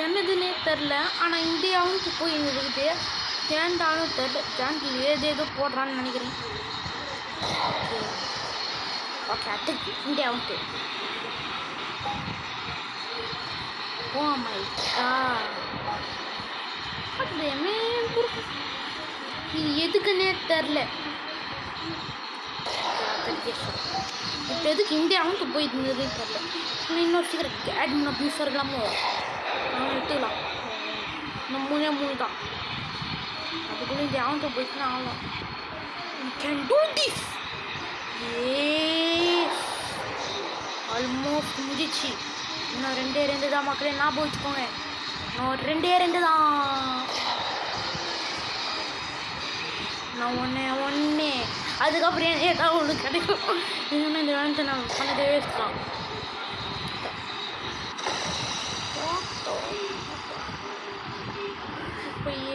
என்னதுன்னே தெரில. ஆனால் இந்தியாவும் போய் இருக்குது. ஏன்டாலும் தெரில. ஜாங்கில் ஏதேதோ போடுறான்னு நினைக்கிறேன். ஓகே அடுத்து இந்தியாவும் தெரியும். ஓ மை காட், இது எதுக்குன்னே தெரில. இப்போ எதுக்கு இந்தியாவும் போய் இருந்ததே தெரில. இன்னொரு சீக்கிரம் ஆட் அபியூசர் இல்லாமல் நாங்கள் எடுத்துக்கலாம். நம்ம 3 தான். அதுக்குள்ளே இந்தியாவும் போயிட்டுனா ஆகலாம். Can do this. ஆல்மோஸ்ட் முடிச்சு. இன்னும் 2 தான் மக்களே, ஞாபகம் வச்சுக்கோங்க. இன்னும் 2 தான். நான் ஒன்று அதுக்கப்புறம் ஏதாவது ஒன்று கிடைக்கும். இன்னும் இந்த வேலை நான் பண்ணதே வேஸ்ட் தான்.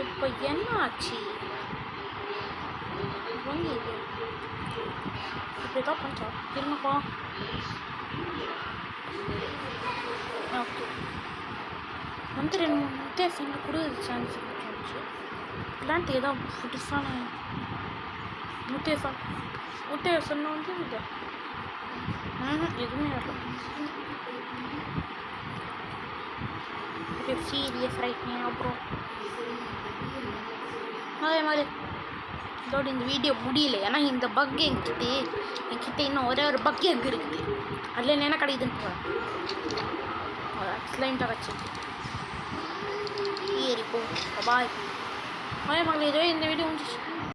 இப்போ என்ன ஆச்சு? இப்படி தான் பண்ணிச்சா என்னப்பா? ஓகே வந்து 2 முட்டேசன் கூட சான்ஸ் இருந்துச்சு. இல்லான்ட்டு ஏதோ புதுசான முட்டேசன் வந்து இது எதுவுமே இல்லை. Serious right. அப்புறம் அதே மாதிரி இதோட இந்த வீடியோ முடியல. ஏன்னா இந்த பக் என்கிட்ட இன்னும் ஒரே ஒரு பக் எக் இருக்குது. அதில் என்ன கிடைக்குதுன்னு போகிறேன். ஸ்லைண்டாக வச்சு ஏறி போ. பாய் பாய் மகளே. இதோ இந்த வீடியோ முடிஞ்சிச்சு.